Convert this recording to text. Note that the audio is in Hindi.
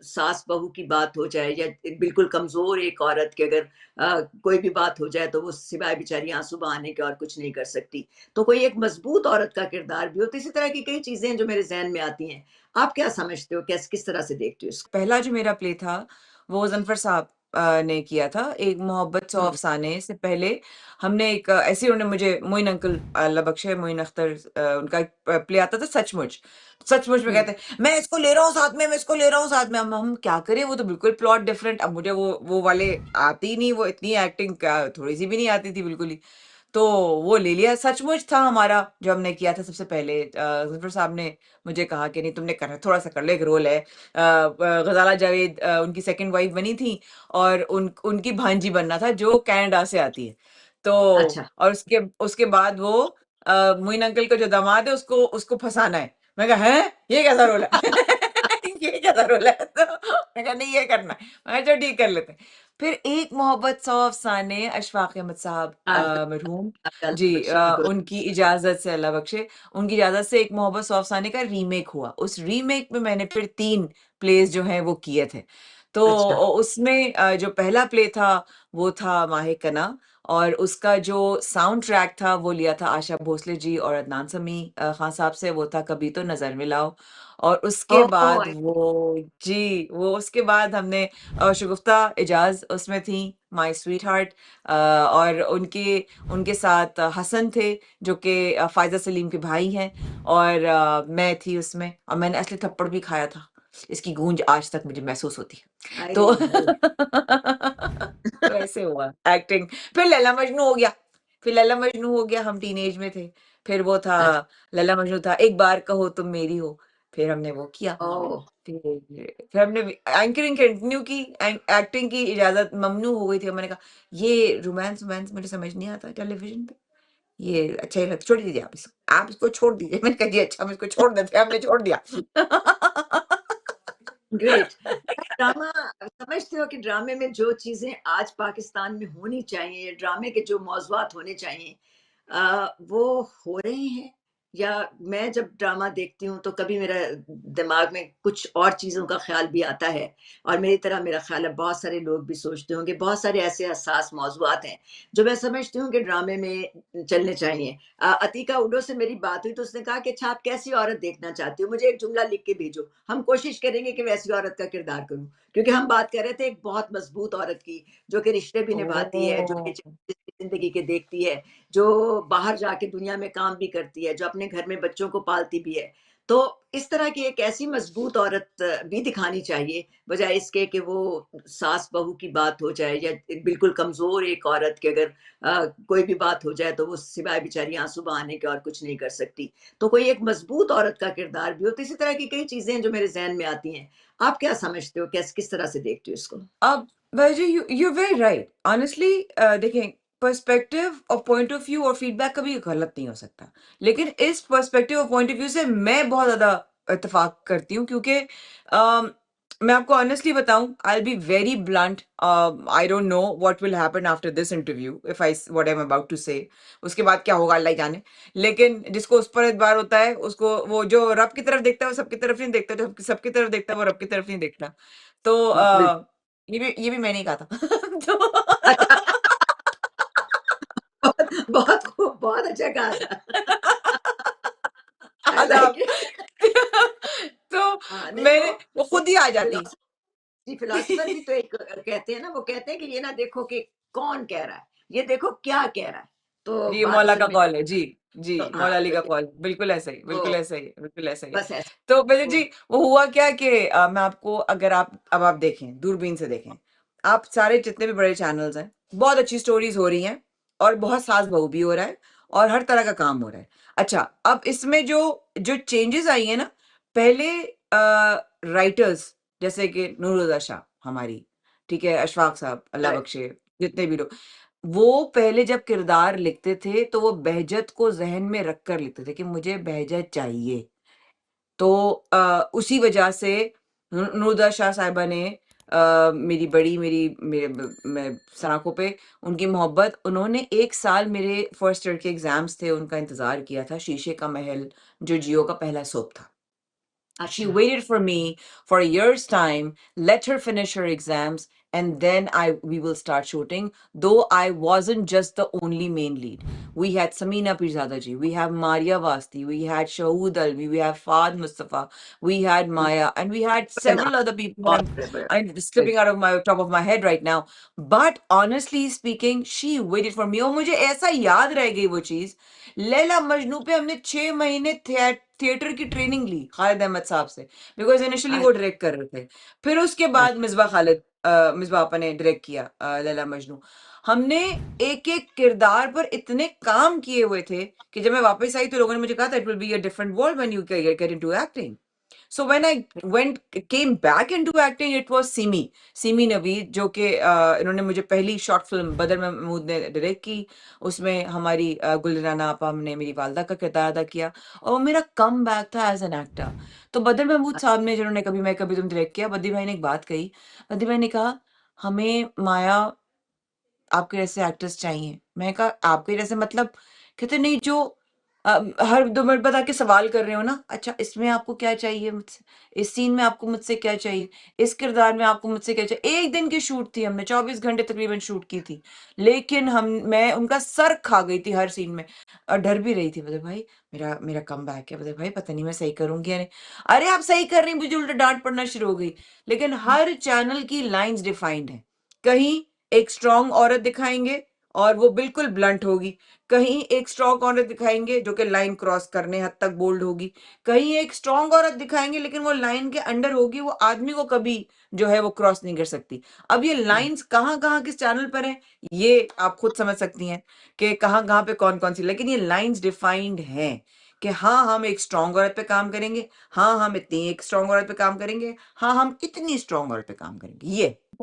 सास-बहू की बात हो जाए या बिल्कुल कमज़ोर एक औरत की अगर कोई भी बात हो जाए तो वो सिवाय बेचारी आँसू बहाने के और कुछ नहीं कर सकती। तो कोई एक मज़बूत औरत का किरदार भी हो, तो इसी तरह की कई चीज़ें हैं जो मेरे ज़हन में आती हैं। आप क्या समझते हो? किस तरह से देखते हो इसको? पहला जो मेरा प्ले था, वो ज़फ़र साहब ने किया था। एक मोहब्बत सौ हुँ, अफ़साने से पहले हमने एक ऐसे ही उन्होंने मुझे मोइन अंकल अल्लाह बख्शे मोइन अख्तर उनका एक प्ले आता था सचमुच। सचमुच में हुँ। कहते हैं, "मैं इसको ले रहा हूँ साथ में, मैं इसको ले रहा हूँ साथ में।" अब हम क्या करें? वो तो बिल्कुल प्लॉट डिफरेंट। अब मुझे वो वाले आते ही नहीं, वो इतनी एक्टिंग क्या थोड़ी-सी भी नहीं आती थी बिल्कुल ही। तो वो ले लिया, सचमुच था हमारा जो हमने किया था सबसे पहले। ज़फ़र साहब ने मुझे कहा कि नहीं तुमने करना थोड़ा-सा कर लो, एक रोल है। ग़ज़ाला जावेद उनकी सेकंड वाइफ बनी थी और उनकी भांजी बनना था जो कनाडा से आती है। तो अच्छा। और उसके उसके बाद वो मोइन अंकल का जो दामाद है उसको उसको फँसाना है। मैं कहा हैं? ये कैसा रोल है? ये कैसा रोल है? तो मैं कहा नहीं ये करना है। मैं कहा चलो ठीक कर लेते हैं। फिर एक मोहब्बत सौ अफ़साने अशफ़ाक़ अहमद साहब अल्लाह मरहूम अल्लाह जी बख्शे बिल्कुल। उनकी इजाज़त से अल्लाह बख्शे, उनकी इजाज़त से एक मोहब्बत सौ अफ़साने का रीमेक हुआ। उस रीमेक में मैंने फिर 3 प्लेज़ जो हैं वो किए थे। तो अच्छा। उसमें जो पहला प्ले था वो था माहे कना और उसका जो साउंड ट्रैक था वो लिया था आशा भोसले जी और अदनान समी खान साहब से, वो था कभी तो नज़र मिलाओ। और उसके ओह! बाद वो उसके बाद हमने शगुफ्ता एजाज़ उसमें थी, माय स्वीटहार्ट और उनके उनके साथ हसन थे जो कि फ़ायज़ा सलीम के भाई हैं और मैं थी उसमें और मैंने असली थप्पड़ भी खाया था। इसकी गूंज आज तक मुझे महसूस होती है। आए तो हाय! तो ऐसे हुआ एक्टिंग। फिर लैला मजनू हो गया। फिर लैला मजनू हो गया, हम टीनेज में थे। फिर वो था अच्छा। लैला मजनू था, एक बार कहो तुम मेरी हो। फिर हमने वो किया। ओह! फिर फिर हमने एंकरिंग कंटिन्यू की, एक्टिंग की इजाज़त ममनू हो गई थी। मैंने कहा ये रोमांस-वोमांस मुझे समझ नहीं आता टेलीविज़न पे। ये अच्छा ही लगता छोड़ दीजिए आप इसको। आप इसको छोड़ दीजिए। मैंने कहा जी अच्छा हम इसको छोड़ देते हैं, हमने छोड़ दिया। ग्रेट। ड्रामा समझते हो कि ड्रामे में जो चीज़ें आज पाकिस्तान में होनी चाहिए, ड्रामे के जो मौज़ूआत होने चाहिए वो हो रहे हैं? या मैं जब ड्रामा देखती हूँ तो कभी मेरा दिमाग में कुछ और चीज़ों का ख़्याल भी आता है और मेरी तरह मेरा ख़्याल है बहुत सारे लोग भी सोचते होंगे, बहुत सारे ऐसे हसास मौज़ूआत हैं, जो मैं समझती हूँ कि ड्रामे में चलने चाहिए। अतीका उडो से मेरी बात हुई तो उसने कहा कि अच्छा आप कैसी औरत देखना चाहती हो? मुझे एक जुमला लिख के भेजो। हम कोशिश करेंगे कि वैसी औरत का किरदार करूँ। क्योंकि हम बात कर रहे थे एक बहुत मज़बूत औरत की, जो कि रिश्ते भी निभाती है, जो कि ओह! ज़िंदगी के देखती है, जो बाहर जाके दुनिया में काम भी करती है, जो अपने घर में बच्चों को पालती भी है। तो इस तरह की एक ऐसी मज़बूत औरत भी दिखानी चाहिए, बजाए इसके कि वो सास-बहू की बात हो जाए या बिल्कुल कमज़ोर एक औरत की अगर कोई भी बात हो जाए तो वो सिवाय बेचारी आँसू बहाने के और कुछ नहीं कर सकती। तो कोई एक मज़बूत औरत का किरदार भी हो, तो इसी तरह की कई चीज़ें हैं जो मेरे ज़हन में आती हैं। आप क्या समझते हो? किस तरह से देखते हो इसको? अब वैसे यू वेरी राइट ऑनेस्टली देखें पर्सपेक्टिव और पॉइंट ऑफ व्यू और फीडबैक कभी गलत नहीं हो सकता लेकिन इस पर्सपेक्टिव और पॉइंट ऑफ व्यू से मैं बहुत ज्यादा इत्तेफाक करती हूँ क्योंकि अम, मैं आपको ऑनेस्टली बताऊं I be very blunt I don't know what will happen after this interview if I what I am about to say उसके बाद क्या होगा अल्लाह ही जाने लेकिन जिसको उस पर एतबार होता है उसको वो जो रब की तरफ देखता है वो सबकी तरफ नहीं देखता जो सबकी तरफ देखता है वो रब की तरफ नहीं देखता तो बिल ये भी मैंने ही कहा था। तो अच्छा। बहुत बहुत खूब, बहुत अच्छा कहा था। आई लाइक आदाब। इट। तो हाँ, नहीं मैंने वो वो खुद ही आ जाती। फिलॉसफर जी, फिलॉसफर भी तो एक कहते हैं ना, वो कहते हैं कि ये ना देखो कि कौन कह रहा है, ये देखो क्या कह रहा है। तो जी, बात मौला असल का में कॉल है। जी, जी, तो हाँ, मौला अली तो का ये कॉल। बिल्कुल ऐसा ही, तो बिल्कुल ऐसा ही, बिल्कुल ऐसा ही है। बस ऐसा तो वैसे तो जी, वो हुआ क्या कि मैं आपको अगर आप देखें, दूरबीन से देखें, आप सारे जितने भी बड़े चैनल्स हैं, बहुत अच्छी स्टोरीज़ हो रही हैं और बहुत सास-बहू भी हो रहा है और हर तरह का काम हो रहा है। अच्छा, अब इसमें जो जो चेंजेज़ आई हैं ना, पहले राइटर्स जैसे कि नूरुल्लाह शाह हमारी, ठीक है, अशफाक साहब, अल्लाह राइट। बख्शे, जितने भी लोग वो पहले जब किरदार लिखते थे, तो वो बहजत को ज़हन में रखकर लिखते थे कि मुझे बहजत चाहिए। तो उसी वजह से नूरदा शाह साहिबा ने मेरी बड़ी मेरी मेरे ब मैं सलाख़ों पे उनकी मोहब्बत उन्होंने 1 साल मेरे फर्स्ट ईयर के एग्ज़ाम्स थे, उनका इंतज़ार किया था, शीशे का महल जो जियो का पहला सोप था। She अच्छा, waited for me for a year's time, let her finish her exams, and then we will start shooting. Though I wasn't just the only main lead. We had Samina Pirzada ji, we have Maria Vasti, we had Shahood Alvi, we have Fahd Mustafa, we had Maya, and we had बड़े नाम several other people that बहुत बड़े I'm slipping out of my top of my head right now. But honestly speaking, she waited for me. और मुझे ऐसा याद रह गई वो चीज, लैला मजनू पे हमने 6 महीने थिएटर की ट्रेनिंग ली खालिद अहमद साहब से, बिकॉज इनिशियली वो डायरेक्ट कर रहे थे। फिर उसके बाद मिसबा आपा ने डायरेक्ट किया लैला मजनू। हमने एक एक किरदार पर इतने काम किए हुए थे कि जब मैं वापस आई तो लोगों ने मुझे कहा था it will be a different world when you get into acting. So when I came back into acting, it was Simi Naveed, जो कि इन्होंने मुझे पहली शॉर्ट फिल्म बदर महमूद ने डायरेक्ट की। उसमें हमारी गुलराना आपा हमने मेरी वालदा का किरदार अदा किया, और वो मेरा कम बैक था एज एन एक्टर। तो बदर महमूद साहब ने, जिन्होंने कभी मैं कभी तुम डायरेक्ट किया, बद्दी भाई ने एक बात कही। बद्दी भाई ने कहा, हमें माया आपके जैसे एक्टर्स चाहिए। मैं कहा आपके जैसे मतलब? कहते नहीं, जो हर 2 मिनट बाद आके सवाल कर रहे हो ना, अच्छा इसमें आपको क्या चाहिए मुझसे? इस सीन में आपको मुझसे क्या चाहिए? इस किरदार में आपको मुझसे क्या चाहिए? 1 दिन की शूट थी, हमने 24 घंटे तकरीबन शूट की थी। लेकिन मैं उनका सर खा गई थी हर सीन में, और डर भी रही थी। बोले भाई मेरा मेरा कमबैक है, बोले भाई पता नहीं मैं सही करूँगी या नहीं। अरे आप सही कर रही हैं, मुझे उल्टा डाँट पड़ना शुरू हो गई। लेकिन हर चैनल की लाइन्स डिफाइंड हैं। कहीं एक स्ट्रॉन्ग औरत दिखाएँगे और वो बिल्कुल ब्लंट होगी। कहीं एक स्ट्रॉन्ग औरत दिखाएँगे जो कि लाइन क्रॉस करने हद तक बोल्ड होगी। कहीं एक स्ट्रॉन्ग औरत दिखाएँगे लेकिन वो लाइन के अंडर होगी, वो आदमी को कभी जो है वो क्रॉस नहीं कर सकती। अब ये लाइन्स कहाँ-कहाँ किस चैनल पर हैं, ये आप खुद समझ सकती हैं कि कहाँ-कहाँ पे कौन-कौन सी, लेकिन ये लाइन्स डिफाइंड हैं कि हाँ, हम एक स्ट्रॉन्ग औरत पे काम करेंगे, हाँ, हम इतनी एक स्ट्रॉन्ग औरत पे काम करेंगे, हाँ, हम इतनी स्ट्रॉन्ग औरत पे काम करेंगे। ये